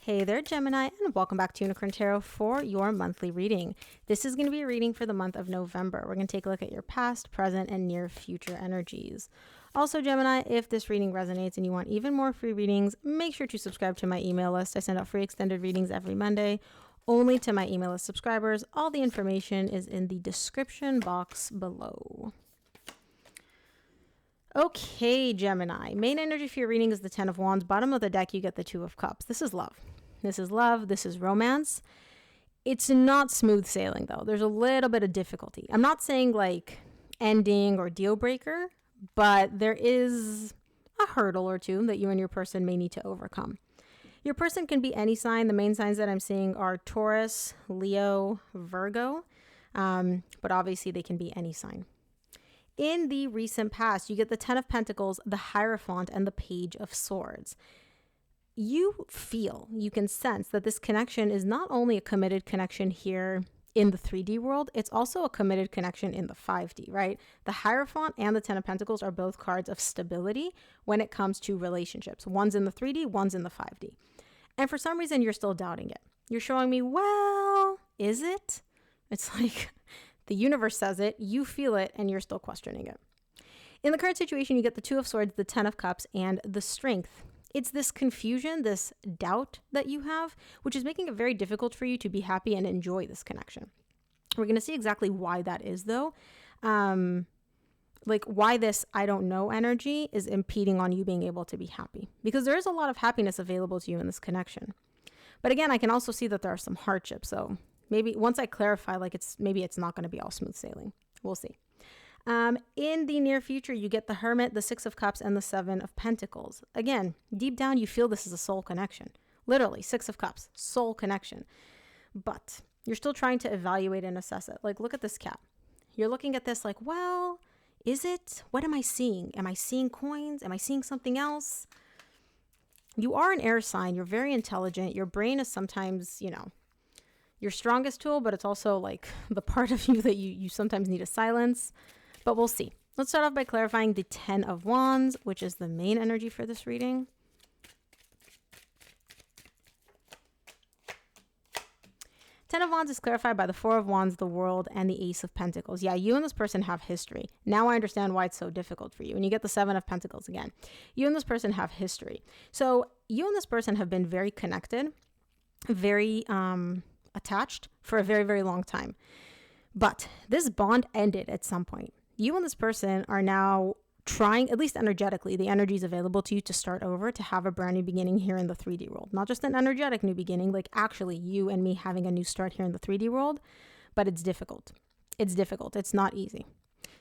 Hey there, Gemini, and welcome back to Unicorn Tarot for your monthly reading. This is going to be a reading for the month of November. We're going to take a look at your past, present, and near future energies. Also, Gemini, if this reading resonates and you want even more free readings, make sure to subscribe to my email list. I send out free extended readings every Monday, only to my email list subscribers. All the information is in the description box below. Okay, Gemini. Main energy for your reading is the Ten of Wands. Bottom of the deck, you get the Two of Cups. This is love. This is love. This is romance. It's not smooth sailing, though. There's a little bit of difficulty. I'm not saying like ending or deal breaker, but there is a hurdle or two that you and your person may need to overcome. Your person can be any sign. The main signs that I'm seeing are Taurus, Leo, Virgo, but obviously they can be any sign. In the recent past, you get the Ten of Pentacles, the Hierophant, and the Page of Swords. You can sense that this connection is not only a committed connection here in the 3D world, it's also a committed connection in the 5D, right? The Hierophant and the Ten of Pentacles are both cards of stability when it comes to relationships. One's in the 3D, one's in the 5D. And for some reason, you're still doubting it. You're showing me, well, is it? It's like the universe says it, you feel it, and you're still questioning it. In the current situation, you get the Two of Swords, the Ten of Cups, and the Strength. It's this confusion, this doubt that you have, which is making it very difficult for you to be happy and enjoy this connection. We're going to see exactly why that is, though. Like why this I don't know energy is impeding on you being able to be happy. Because there is a lot of happiness available to you in this connection. But again, I can also see that there are some hardships. So maybe once I clarify, maybe it's not going to be all smooth sailing. We'll see. In the near future, you get the Hermit, the Six of Cups, and the Seven of Pentacles. Again, deep down, you feel this is a soul connection. Literally, Six of Cups, soul connection. But you're still trying to evaluate and assess it. Like, look at this cat. You're looking at this like, well, is it? What am I seeing? Am I seeing coins? Am I seeing something else? You are an air sign. You're very intelligent. Your brain is sometimes, your strongest tool, but it's also like the part of you that you sometimes need to silence. But we'll see. Let's start off by clarifying the Ten of Wands, which is the main energy for this reading. Ten of Wands is clarified by the Four of Wands, the World, and the Ace of Pentacles. Yeah, you and this person have history. Now I understand why it's so difficult for you. And you get the Seven of Pentacles again. You and this person have history. So you and this person have been very connected, very attached for a very, very long time. But this bond ended at some point. You and this person are now trying, at least energetically, the energy is available to you to start over, to have a brand new beginning here in the 3D world. Not just an energetic new beginning, like actually you and me having a new start here in the 3D world, but it's difficult. It's difficult. It's not easy.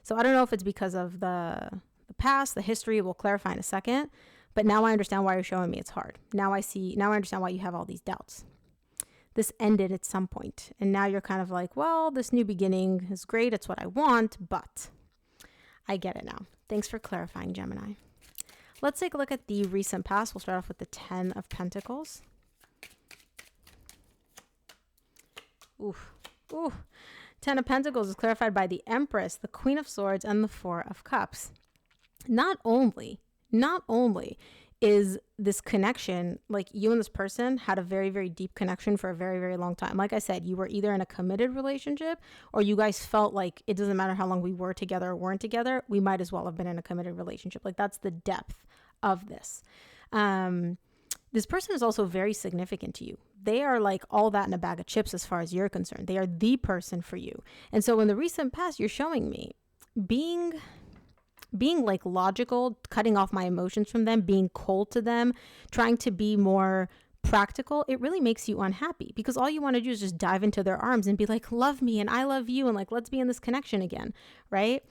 So I don't know if it's because of the past, the history, we'll clarify in a second, but now I understand why you're showing me it's hard. Now I understand why you have all these doubts. This ended at some point, and now you're kind of like, well, this new beginning is great. It's what I want, but I get it now. Thanks for clarifying, Gemini. Let's take a look at the recent past. We'll start off with the Ten of Pentacles. Ooh. Ten of Pentacles is clarified by the Empress, the Queen of Swords, and the Four of Cups. Not only is this connection, like you and this person had a very, very deep connection for a very, very long time. Like I said, you were either in a committed relationship or you guys felt like it doesn't matter how long we were together or weren't together, we might as well have been in a committed relationship. Like that's the depth of this. This person is also very significant to you. They are like all that in a bag of chips as far as you're concerned. They are the person for you. And so in the recent past, you're showing me being like logical, cutting off my emotions from them, being cold to them, trying to be more practical, it really makes you unhappy because all you want to do is just dive into their arms and be like, love me and I love you and like, let's be in this connection again, right?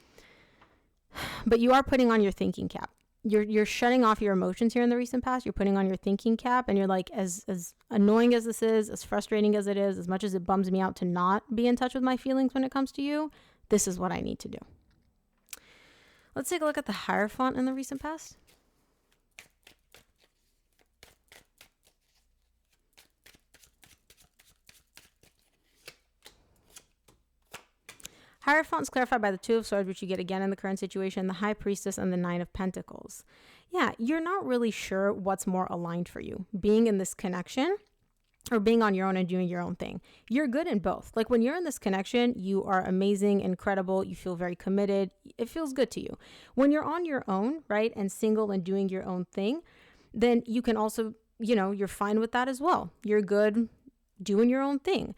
But you are putting on your thinking cap. You're shutting off your emotions here in the recent past. You're putting on your thinking cap and you're like, as annoying as this is, as frustrating as it is, as much as it bums me out to not be in touch with my feelings when it comes to you, this is what I need to do. Let's take a look at the Hierophant in the recent past. Hierophant is clarified by the Two of Swords, which you get again in the current situation, the High Priestess, and the Nine of Pentacles. Yeah, you're not really sure what's more aligned for you. Being in this connection or being on your own and doing your own thing. You're good in both. Like when you're in this connection, you are amazing, incredible. You feel very committed. It feels good to you. When you're on your own, right, and single and doing your own thing, then you can also, you're fine with that as well. You're good doing your own thing.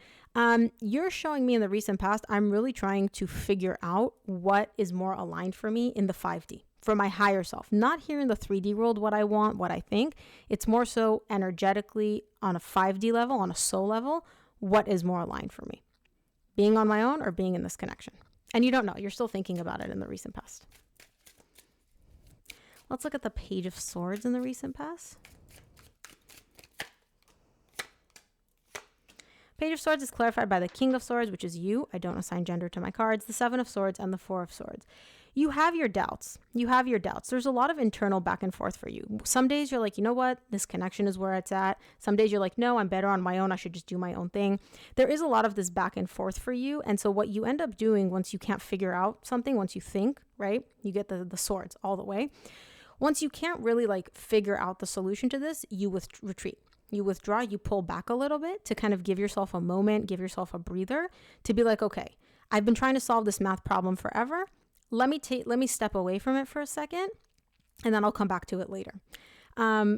You're showing me in the recent past, I'm really trying to figure out what is more aligned for me in the 5D. For my higher self, not here in the 3D world, what I want, what I think. It's more so energetically on a 5D level, on a soul level, what is more aligned for me? Being on my own or being in this connection? And you don't know. You're still thinking about it in the recent past. Let's look at the Page of Swords in the recent past. Page of Swords is clarified by the King of Swords, which is you. I don't assign gender to my cards. The Seven of Swords and the Four of Swords. You have your doubts. There's a lot of internal back and forth for you. Some days you're like, you know what? This connection is where it's at. Some days you're like, no, I'm better on my own. I should just do my own thing. There is a lot of this back and forth for you. And so what you end up doing once you can't figure out something, once you think, right? You get the swords all the way. Once you can't really like figure out the solution to this, you retreat. You withdraw, you pull back a little bit to kind of give yourself a moment, give yourself a breather to be like, okay, I've been trying to solve this math problem forever. Let me step away from it for a second, and then I'll come back to it later.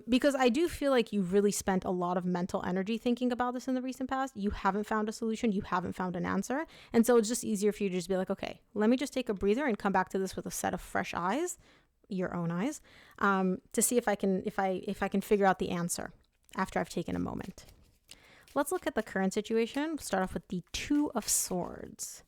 Because I do feel like you've really spent a lot of mental energy thinking about this in the recent past. You haven't found a solution. You haven't found an answer. And so it's just easier for you to just be like, okay, let me just take a breather and come back to this with a set of fresh eyes, your own eyes, to see if I can figure out the answer after I've taken a moment. Let's look at the current situation. We'll start off with the Two of Swords.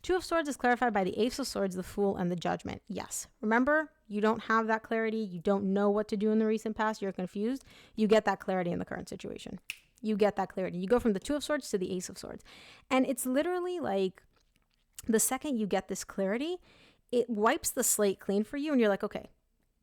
Two of Swords is clarified by the Ace of Swords, the Fool, and the Judgment. Yes. Remember, you don't have that clarity. You don't know what to do in the recent past. You're confused. You get that clarity in the current situation. You get that clarity. You go from the Two of Swords to the Ace of Swords. And it's literally like the second you get this clarity, it wipes the slate clean for you. And you're like, okay,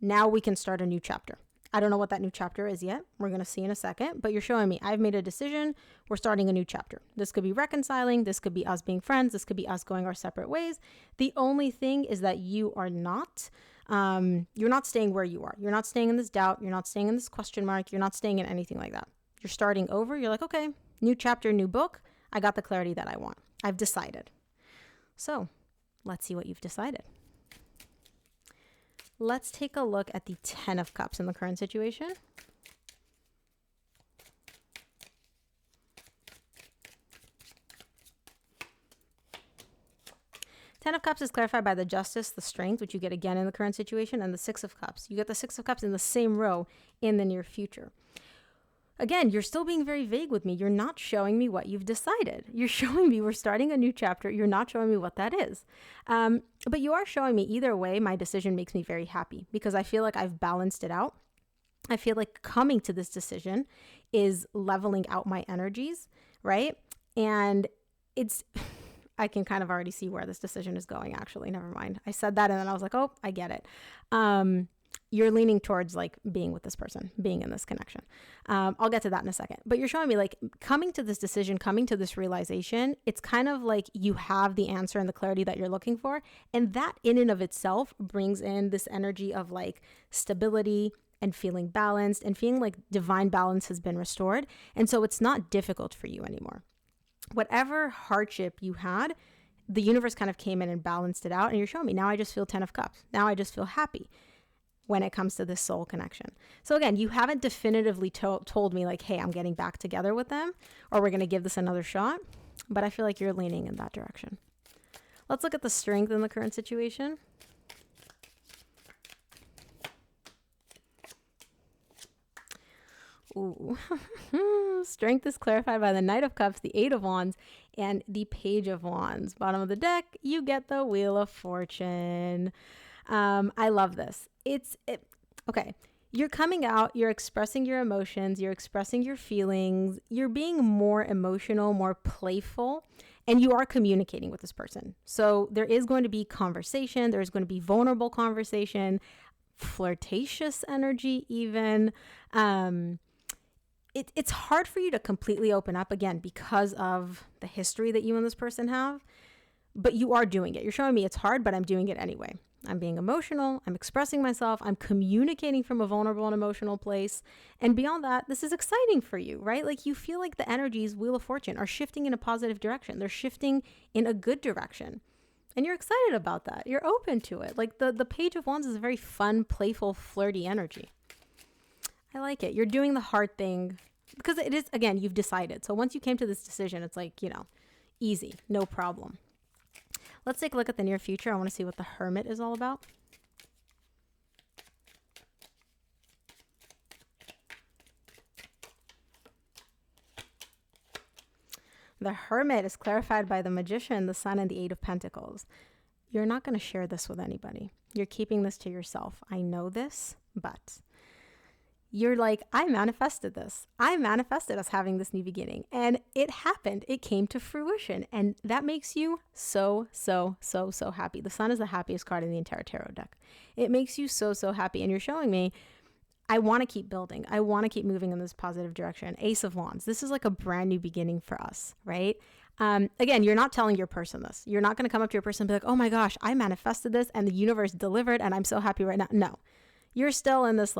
now we can start a new chapter. I don't know what that new chapter is yet. We're going to see in a second, but you're showing me I've made a decision. We're starting a new chapter. This could be reconciling. This could be us being friends. This could be us going our separate ways. The only thing is that you are not, you're not staying where you are. You're not staying in this doubt. You're not staying in this question mark. You're not staying in anything like that. You're starting over. You're like, okay, new chapter, new book. I got the clarity that I want. I've decided. So let's see what you've decided. Let's take a look at the Ten of Cups in the current situation. Ten of Cups is clarified by the Justice, the Strength, which you get again in the current situation, and the Six of Cups. You get the Six of Cups in the same row in the near future. Again, you're still being very vague with me. You're not showing me what you've decided. You're showing me we're starting a new chapter. You're not showing me what that is. But you are showing me either way, my decision makes me very happy because I feel like I've balanced it out. I feel like coming to this decision is leveling out my energies, right? And I can kind of already see where this decision is going, actually. Never mind. I said that and then I was like, oh, I get it. You're leaning towards like being with this person, being in this connection. I'll get to that in a second. But you're showing me like coming to this decision, coming to this realization, it's kind of like you have the answer and the clarity that you're looking for. And that in and of itself brings in this energy of like stability and feeling balanced and feeling like divine balance has been restored. And so it's not difficult for you anymore. Whatever hardship you had, the universe kind of came in and balanced it out. And you're showing me now I just feel 10 of Cups. Now I just feel happy when it comes to this soul connection. So again, you haven't definitively told me like, hey, I'm getting back together with them or we're going to give this another shot, but I feel like you're leaning in that direction. Let's look at the Strength in the current situation. Ooh. Strength is clarified by the Knight of Cups, the Eight of Wands, and the Page of Wands. Bottom of the deck, you get the Wheel of Fortune. I love this. Okay. You're coming out, you're expressing your emotions, you're expressing your feelings, you're being more emotional, more playful, and you are communicating with this person. So there is going to be conversation, there's going to be vulnerable conversation, flirtatious energy even. It's hard for you to completely open up again because of the history that you and this person have, but you are doing it. You're showing me it's hard, but I'm doing it anyway. I'm being emotional. I'm expressing myself. I'm communicating from a vulnerable and emotional place. And beyond that, this is exciting for you, right? Like you feel like the energies, Wheel of Fortune, are shifting in a positive direction. They're shifting in a good direction. And you're excited about that. You're open to it. Like the Page of Wands is a very fun, playful, flirty energy. I like it. You're doing the hard thing because it is, again, you've decided. So once you came to this decision, it's like, easy, no problem. Let's take a look at the near future. I want to see what the Hermit is all about. The Hermit is clarified by the Magician, the Sun, and the Eight of Pentacles. You're not going to share this with anybody. You're keeping this to yourself. I know this, but you're like, I manifested this. I manifested us having this new beginning. And it happened. It came to fruition. And that makes you so, so, so, so happy. The Sun is the happiest card in the entire tarot deck. It makes you so, so happy. And you're showing me, I want to keep building. I want to keep moving in this positive direction. Ace of Wands. This is like a brand new beginning for us, right? Again, you're not telling your person this. You're not going to come up to your person and be like, oh my gosh, I manifested this and the universe delivered and I'm so happy right now. No. You're still in this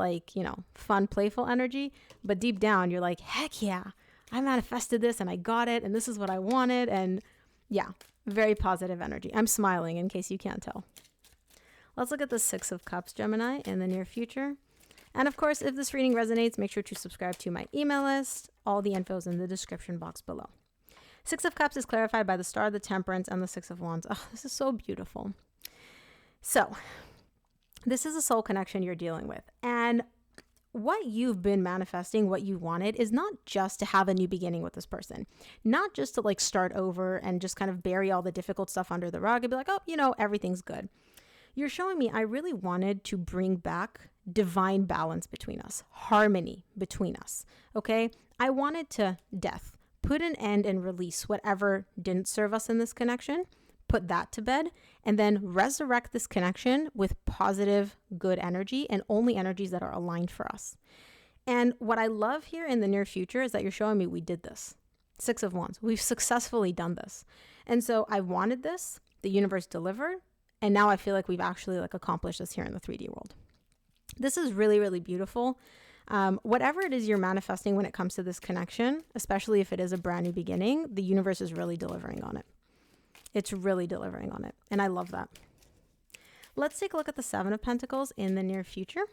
fun, playful energy, but deep down you're like, heck yeah, I manifested this and I got it and this is what I wanted. And yeah, very positive energy. I'm smiling in case you can't tell. Let's look at the Six of Cups, Gemini, in the near future. And of course, if this reading resonates, make sure to subscribe to my email list. All the info is in the description box below. Six of Cups is clarified by the Star, the Temperance, and the Six of Wands. Oh, this is so beautiful. So this is a soul connection you're dealing with. And what you've been manifesting, what you wanted, is not just to have a new beginning with this person. Not just to start over and just kind of bury all the difficult stuff under the rug and be like, oh, everything's good. You're showing me I really wanted to bring back divine balance between us, harmony between us, okay? I wanted to put an end and release whatever didn't serve us in this connection, put that to bed, and then resurrect this connection with positive, good energy and only energies that are aligned for us. And what I love here in the near future is that you're showing me we did this. Six of Wands. We've successfully done this. And so I wanted this, the universe delivered, and now I feel like we've actually accomplished this here in the 3D world. This is really, really beautiful. Whatever it is you're manifesting when it comes to this connection, especially if it is a brand new beginning, the universe is really delivering on it. It's really delivering on it. And I love that. Let's take a look at the Seven of Pentacles in the near future.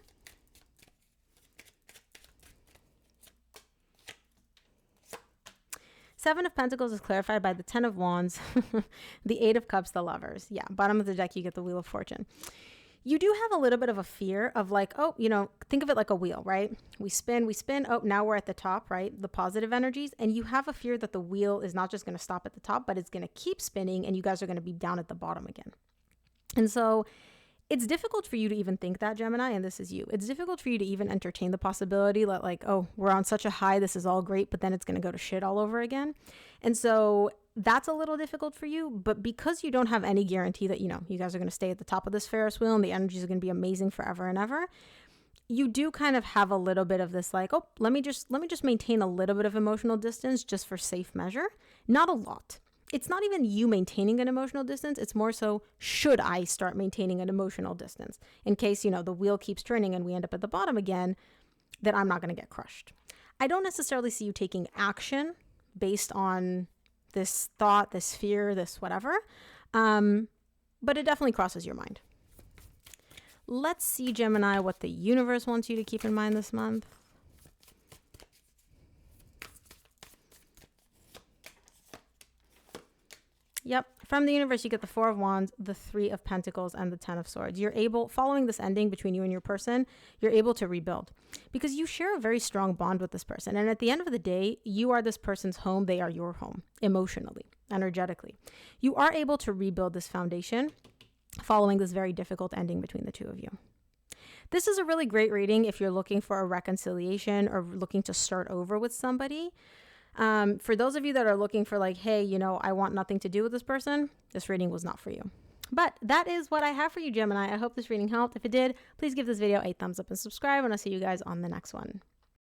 Seven of Pentacles is clarified by the Ten of Wands, the Eight of Cups, the Lovers. Yeah, bottom of the deck, you get the Wheel of Fortune. You do have a little bit of a fear of think of it like a wheel, right? We spin. Oh, now we're at the top, right? The positive energies. And you have a fear that the wheel is not just going to stop at the top, but it's going to keep spinning and you guys are going to be down at the bottom again. And so it's difficult for you to even think that, Gemini, and this is you. It's difficult for you to even entertain the possibility that oh, we're on such a high, this is all great, but then it's going to go to shit all over again. And so that's a little difficult for you, but because you don't have any guarantee that, you guys are going to stay at the top of this Ferris wheel and the energies are going to be amazing forever and ever, you do kind of have a little bit of this oh, let me just maintain a little bit of emotional distance just for safe measure. Not a lot. It's not even you maintaining an emotional distance. It's more so, should I start maintaining an emotional distance in case, the wheel keeps turning and we end up at the bottom again, that I'm not going to get crushed. I don't necessarily see you taking action based on this thought, this fear, this whatever, but it definitely crosses your mind. Let's see, Gemini, what the universe wants you to keep in mind this month. Yep. From the universe, you get the Four of Wands, the Three of Pentacles, and the Ten of Swords. You're able, following this ending between you and your person, you're able to rebuild because you share a very strong bond with this person. And at the end of the day, you are this person's home. They are your home, emotionally, energetically. You are able to rebuild this foundation following this very difficult ending between the two of you. This is a really great reading if you're looking for a reconciliation or looking to start over with somebody. For those of you that are looking for hey, I want nothing to do with this person, this reading was not for you. But that is what I have for you, Gemini. I hope this reading helped. If it did, please give this video a thumbs up and subscribe, and I'll see you guys on the next one.